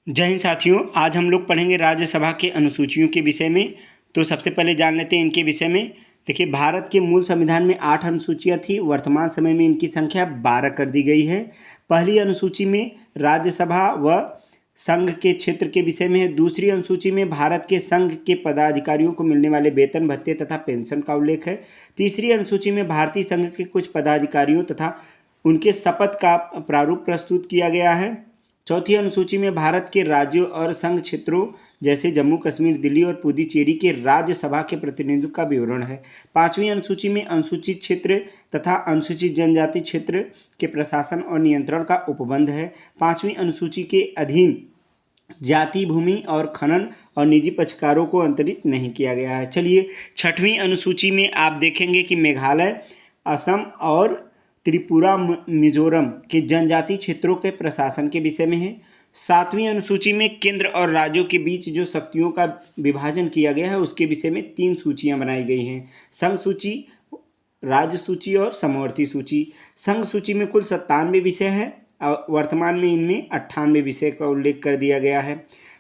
जय हिंद साथियों, आज हम लोग पढ़ेंगे राज्यसभा के अनुसूचियों के विषय में। तो सबसे पहले जान लेते हैं इनके विषय में। देखिए, भारत के मूल संविधान में 8 अनुसूचियाँ थी। वर्तमान समय में इनकी संख्या 12 कर दी गई है। पहली अनुसूची में राज्यसभा व संघ के क्षेत्र के विषय में है। दूसरी अनुसूची में भारत के संघ के पदाधिकारियों को मिलने वाले वेतन भत्ते तथा पेंशन का उल्लेख है। तीसरी अनुसूची में भारतीय संघ के कुछ पदाधिकारियों तथा उनके शपथ का प्रारूप प्रस्तुत किया गया है। चौथी अनुसूची में भारत के राज्यों और संघ क्षेत्रों जैसे जम्मू कश्मीर, दिल्ली और पुडुचेरी के राज्यसभा के प्रतिनिधित्व का विवरण है। पांचवी अनुसूची में अनुसूचित क्षेत्र तथा अनुसूचित जनजाति क्षेत्र के प्रशासन और नियंत्रण का उपबंध है। पांचवी अनुसूची के अधीन जाति, भूमि और खनन और निजी पक्षकारों को अंतरित नहीं किया गया है। चलिए, छठवीं अनुसूची में आप देखेंगे कि मेघालय, असम और त्रिपुरा, मिजोरम के जनजातीय क्षेत्रों के प्रशासन के विषय में है। सातवीं अनुसूची में केंद्र और राज्यों के बीच जो शक्तियों का विभाजन किया गया है उसके विषय में 3 सूचियां बनाई गई हैं: संघ सूची, राज्य सूची और समवर्ती सूची। संघ सूची में कुल 97 विषय हैं और वर्तमान में इनमें 98 विषय का उल्लेख कर दिया गया है।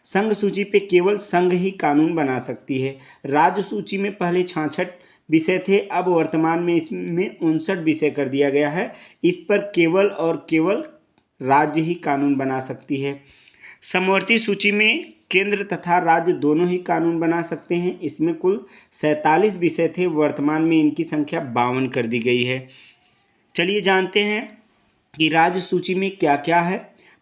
संघ सूची पे केवल संघ ही कानून बना सकती है। राज्य सूची में पहले 66 विषय थे, अब वर्तमान में इसमें 59 विषय कर दिया गया है। इस पर केवल और केवल राज्य ही कानून बना सकती है। समवर्ती सूची में केंद्र तथा राज्य दोनों ही कानून बना सकते हैं। इसमें कुल 47 विषय थे, वर्तमान में इनकी संख्या 52 कर दी गई है। चलिए जानते हैं कि राज्य सूची में क्या क्या है।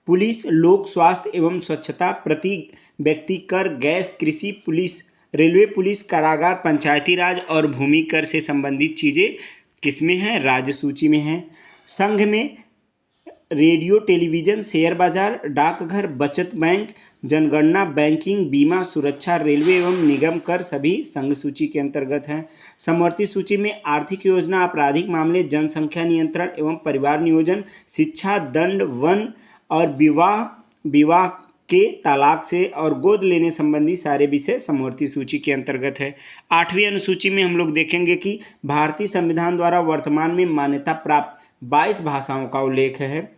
पुलिस, लोक स्वास्थ्य एवं स्वच्छता, प्रति व्यक्ति कर, गैस, कृषि, पुलिस, रेलवे पुलिस, कारागार, पंचायती राज और भूमि कर से संबंधित चीज़ें किसमें हैं? राज्य सूची में हैं। संघ में रेडियो, टेलीविज़न, शेयर बाजार, डाकघर, बचत बैंक, जनगणना, बैंकिंग, बीमा, सुरक्षा, रेलवे एवं निगम कर सभी संघ सूची के अंतर्गत हैं। समवर्ती सूची में आर्थिक योजना, आपराधिक मामले, जनसंख्या नियंत्रण एवं परिवार नियोजन, शिक्षा, दंड, वन और विवाह के तलाक से और गोद लेने संबंधी सारे विषय समवर्ती सूची के अंतर्गत है। 8वीं अनुसूची में हम लोग देखेंगे कि भारतीय संविधान द्वारा वर्तमान में मान्यता प्राप्त 22 भाषाओं का उल्लेख है,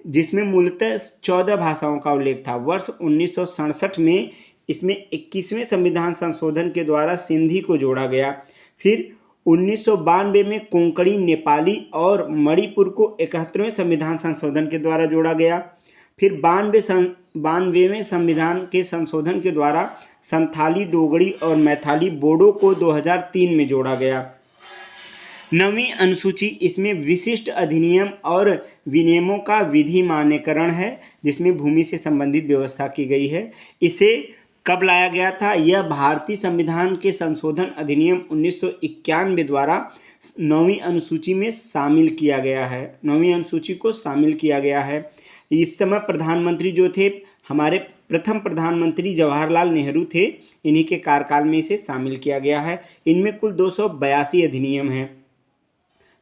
जिसमें मूलतः 14 भाषाओं का उल्लेख था। वर्ष 1967 में इसमें 21वें संविधान संशोधन के द्वारा सिंधी को जोड़ा गया। फिर 1992 में कोंकणी, नेपाली और मणिपुर को 71वें संविधान संशोधन के द्वारा जोड़ा गया। फिर 92वें संविधान के संशोधन के द्वारा संथाली, डोगरी और मैथाली बोडो को 2003 में जोड़ा गया। 9वीं अनुसूची, इसमें विशिष्ट अधिनियम और विनियमों का विधि मान्यकरण है, जिसमें भूमि से संबंधित व्यवस्था की गई है। इसे कब लाया गया था? यह भारतीय संविधान के संशोधन अधिनियम 1991 द्वारा 9वीं अनुसूची में शामिल किया गया है। 9वीं अनुसूची को शामिल किया गया है। इस समय प्रधानमंत्री जो थे, हमारे प्रथम प्रधानमंत्री जवाहरलाल नेहरू थे, इन्हीं के कार्यकाल में इसे शामिल किया गया है। इनमें कुल 282 अधिनियम हैं।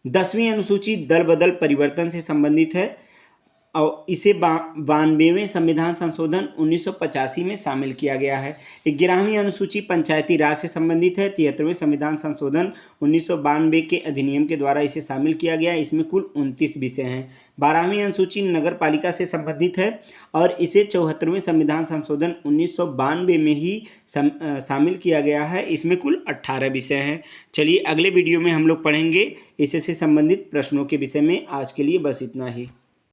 10वीं अनुसूची दल बदल परिवर्तन से संबंधित है और इसे 92वें संविधान संशोधन 1985 में शामिल किया गया है। 11वीं अनुसूची पंचायती राज से संबंधित है। 73वें संविधान संशोधन 1992 के अधिनियम के द्वारा इसे शामिल किया गया है। इसमें कुल 29 विषय हैं। 12वीं अनुसूची नगर पालिका से संबंधित है और इसे 74वें संविधान संशोधन 1992 में ही शामिल किया गया है। इसमें कुल 18 विषय हैं। चलिए, अगले वीडियो में हम लोग पढ़ेंगे इससे संबंधित प्रश्नों के विषय में। आज के लिए बस इतना ही।